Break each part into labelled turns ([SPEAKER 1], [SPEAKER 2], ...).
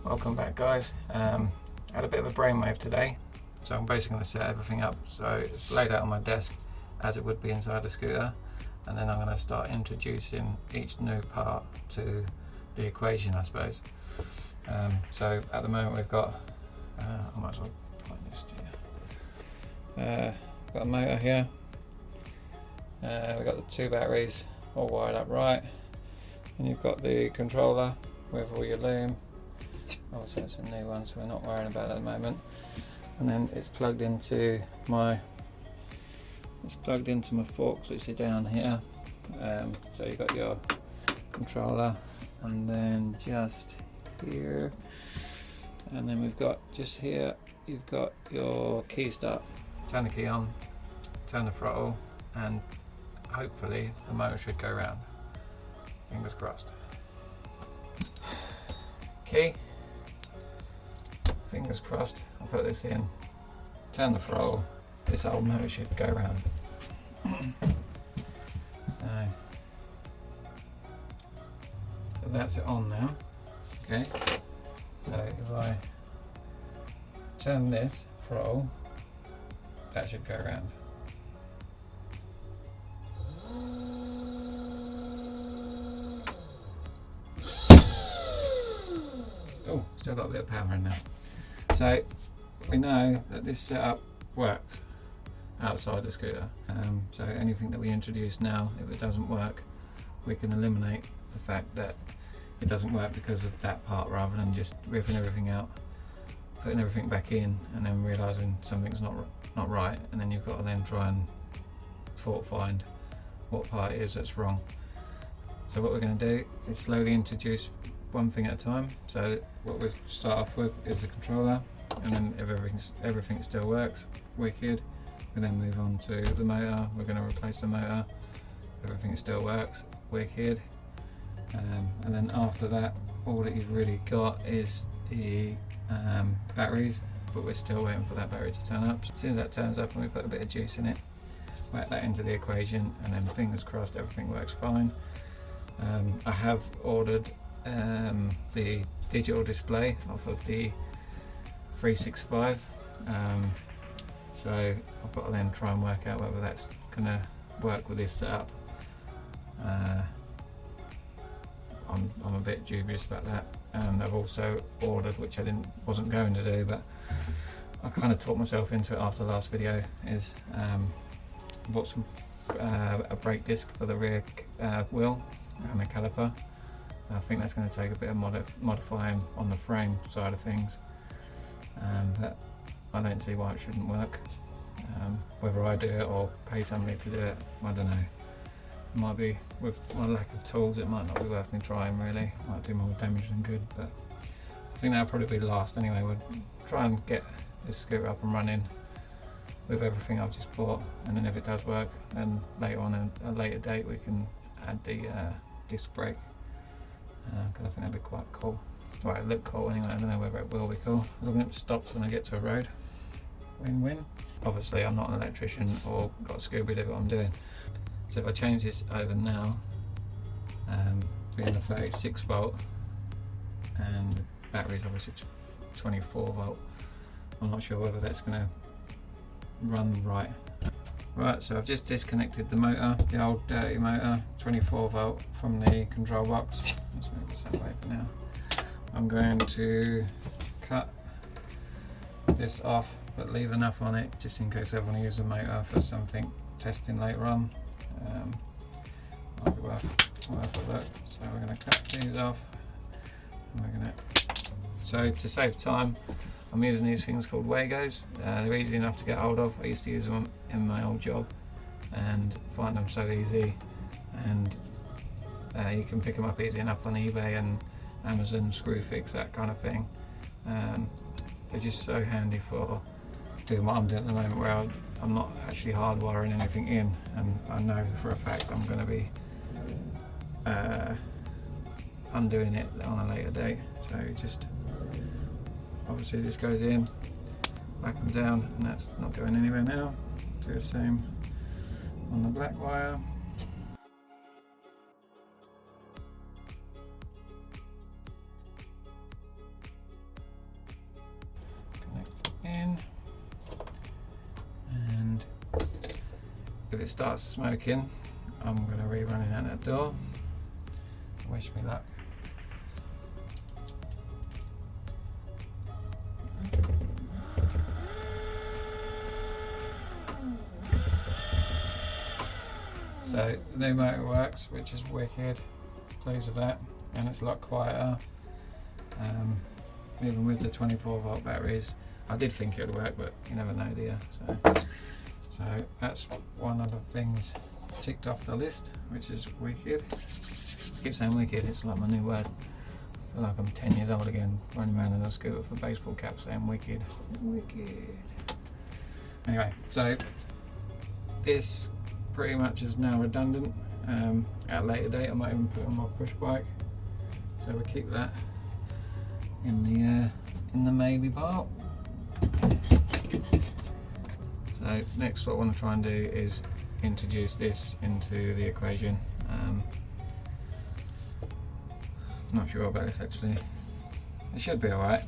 [SPEAKER 1] Welcome back, guys. Had a bit of a brainwave today, so I'm basically going to set everything up so it's laid out on my desk as it would be inside the scooter, and then I'm going to start introducing each new part to the equation, I suppose. So at the moment we've got, I might as well point this here. Got a motor here. We've got the two batteries all wired up right, and you've got the controller with all your loom. Obviously it's a new one, so we're not worrying about that at the moment. And then it's plugged into my forks, which are down here. So you've got your controller, and then just here, and then we've got just here, you've got your key start. Turn the key on, turn the throttle, and hopefully the motor should go round. Fingers crossed. Key. Fingers crossed. I'll put this in, turn the throttle, this old motor should go round. So that's it on now. Okay, so if I turn this throttle, that should go round. Oh, still got a bit of power in there. So we know that this setup works outside the scooter. So anything that we introduce now, if it doesn't work, we can eliminate the fact that it doesn't work because of that part, rather than just ripping everything out, putting everything back in, and then realising something's not right, and then you've got to then try and fault find what part it is that's wrong. So what we're going to do is slowly introduce one thing at a time. So what we'll start off with is the controller, and then if everything still works, wicked. We then move on to the motor. We're going to replace the motor. Everything still works, wicked. And then after that, all that you've really got is the batteries, but we're still waiting for that battery to turn up. As soon as that turns up and we put a bit of juice in it, whack that into the equation, and then fingers crossed everything works fine. I have ordered the digital display off of the 365, so I've got to then try and work out whether that's going to work with this setup. I'm a bit dubious about that, and I've also ordered, which I wasn't going to do, but I kind of talked myself into it after the last video, is bought some a brake disc for the rear wheel and the caliper. I think that's going to take a bit of modifying on the frame side of things, but I don't see why it shouldn't work. Whether I do it or pay somebody to do it, I don't know. It might be, with my lack of tools, it might not be worth me trying really. Might do more damage than good, but I think that'll probably be last anyway. We'll try and get this scooter up and running with everything I've just bought, and then if it does work, then later on at a later date we can add the disc brake, because I think that'd be quite cool. Well, it look cool anyway. I don't know whether it will be cool, as long as it stops when I get to a road. Win-win. Obviously I'm not an electrician or got Scooby-Doo what I'm doing. So if I change this over now, being the 36 volt, and the battery's obviously 24 volt, I'm not sure whether that's going to run right. Right, so I've just disconnected the motor, the old dirty motor, 24 volt from the control box. Let's move this away for now. I'm going to cut this off, but leave enough on it just in case I want to use the motor for something testing later on. Might be worth a look. So we're going to cut these off. So to save time, I'm using these things called Wagos. They're easy enough to get hold of. I used to use them in my old job and find them so easy, and you can pick them up easy enough on eBay and Amazon, Screwfix, that kind of thing. They're just so handy for doing what I'm doing at the moment, where I'm not actually hardwiring anything in, and I know for a fact I'm going to be undoing it on a later date. So just obviously this goes in, back and down, and that's not going anywhere now. Do the same on the black wire. if it starts smoking, I'm going to rerun it out that door. Wish me luck. So the new motor works, which is wicked. Pleased with that, and it's a lot quieter. Even with the 24-volt batteries, I did think it would work, but you never know, do you? So that's one of the things ticked off the list, which is wicked. I keep saying wicked, it's like my new word. I feel like I'm 10 years old again, running around in a scooter with a baseball cap saying wicked. Wicked. Anyway, so this pretty much is now redundant. At a later date I might even put it on my push bike. So we keep that in the maybe part. So next what I want to try and do is introduce this into the equation. Not sure about this actually. It should be alright.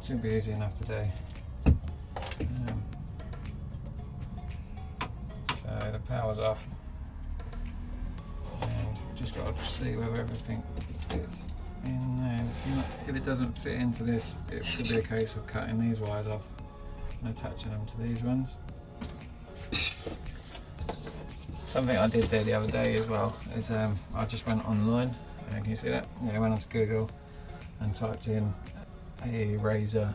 [SPEAKER 1] Should be easy enough to do. So the power's off, and just got to see whether everything fits in there. If it doesn't fit into this, it could be a case of cutting these wires off and attaching them to these ones. Something I did there the other day as well is I just went online. Can you see that? Yeah, I went onto Google and typed in a Razer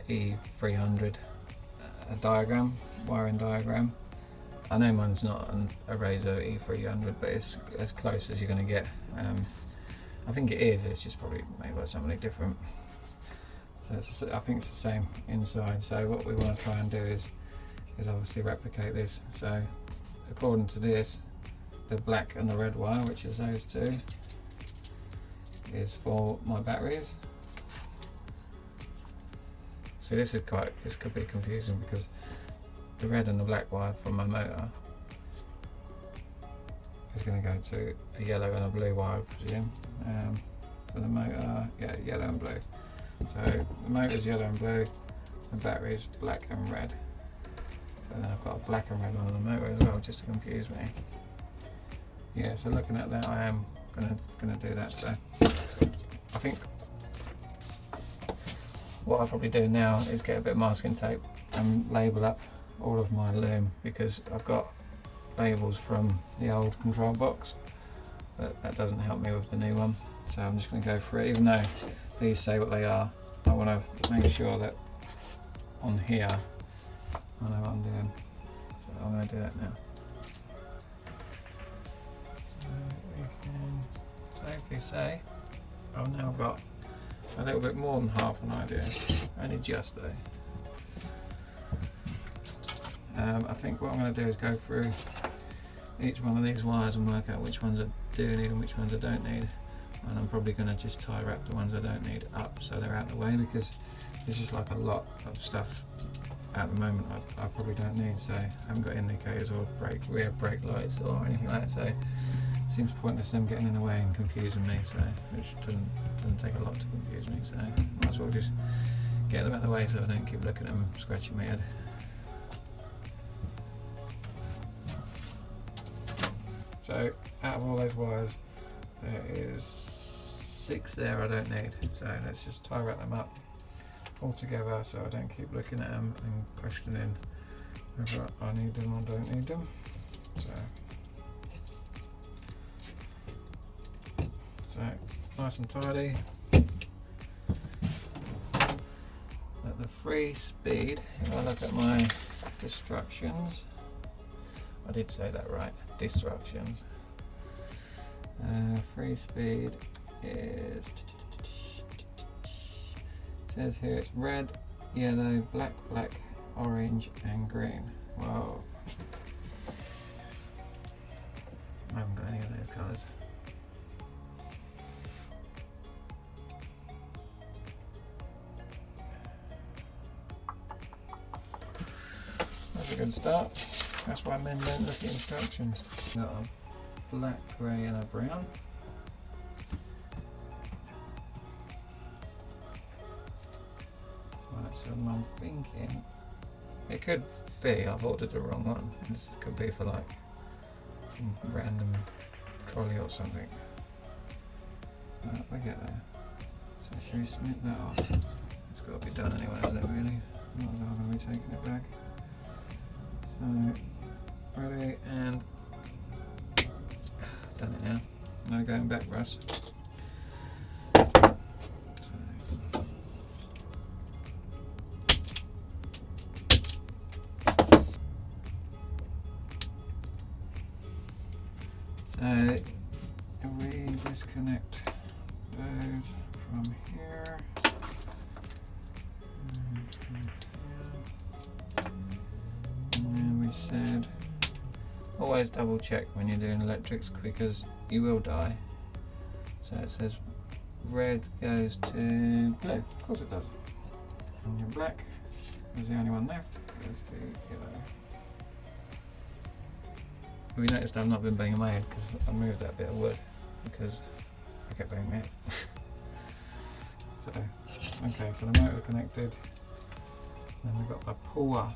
[SPEAKER 1] E300 diagram, wiring diagram. I know mine's not a Razer E300, but it's as close as you're going to get. I think it is, it's just probably made by somebody different. So I think it's the same inside. So what we want to try and do is obviously replicate this. So according to this, the black and the red wire, which is those two, is for my batteries. So this could be confusing because the red and the black wire from my motor is going to go to a yellow and a blue wire, I presume. So the motor, yeah, yellow and blue. So the motor's yellow and blue, the battery's black and red. So then I've got a black and red one on the motor as well, just to confuse me. Yeah, so looking at that, I am gonna do that. So I think what I'll probably do now is get a bit of masking tape and label up all of my loom, because I've got labels from the old control box, but that doesn't help me with the new one. So I'm just going to go for it, even though these say what they are. I want to make sure that on here I know what I'm doing. So I'm going to do that now. So we can safely say I've now got a little bit more than half an idea, only just though. I think what I'm going to do is go through each one of these wires and work out which ones I do need and which ones I don't need, and I'm probably going to just tie wrap the ones I don't need up so they're out of the way, because there's just like a lot of stuff at the moment I probably don't need. So I haven't got indicators or rear brake lights or anything like that, so it seems pointless them getting in the way and confusing me, so which doesn't take a lot to confuse me, so might as well just get them out of the way so I don't keep looking at them scratching my head. So out of all those wires, there is 6 there I don't need. So let's just tie wrap them up all together so I don't keep looking at them and questioning whether I need them or don't need them. So nice and tidy. At the free speed, if I look at my instructions, I did say that right, instructions. Free speed is, it says here it's red, yellow, black, orange and green. Whoa. I haven't got any of those colours. That's a good start. That's why men don't look at instructions. Got a black, grey and a brown. Right, so I'm thinking It could be I've ordered the wrong one. This could be for like some random trolley or something. We get there. So should we snip that off? It's got to be done anyway, isn't it really? Not as I'm going to be taking it back. So, ready, and done it now. No going back, Russ. So, if we disconnect those from here, and then we said always double check when you're doing electrics because you will die. So it says red goes to blue. Of course it does. And your black is the only one left, goes to yellow. Have you noticed I've not been banging my head because I moved that bit of wood because I kept banging my head. So, okay, so the motor's connected. Then we've got the puller.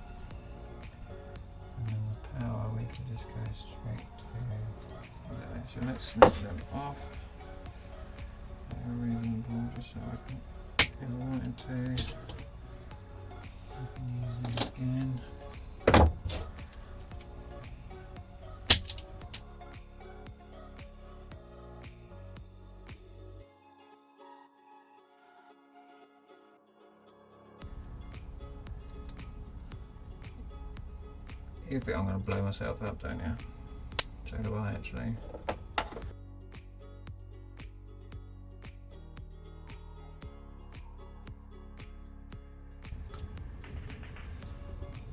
[SPEAKER 1] And then the power we can just go straight to there. So let's snip them off. They're reasonable just so I can, if I wanted to, I can use them again. You think I'm going to blow myself up, don't you? So do I actually.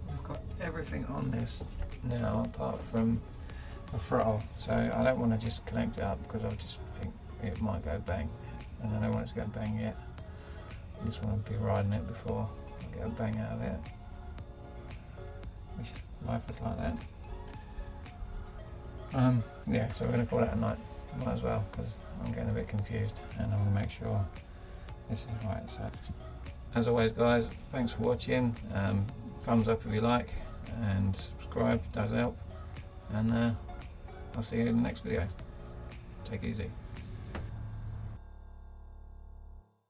[SPEAKER 1] I've got everything on this now apart from the throttle, so I don't want to just connect it up because I just think it might go bang, and I don't want it to go bang yet. I just want to be riding it before I get a bang out of it. Which life is like that. Yeah, so we're going to call that a night. Might as well, because I'm getting a bit confused and I want to make sure this is right. So, as always, guys, thanks for watching. Thumbs up if you like, and subscribe does help. And I'll see you in the next video. Take it easy.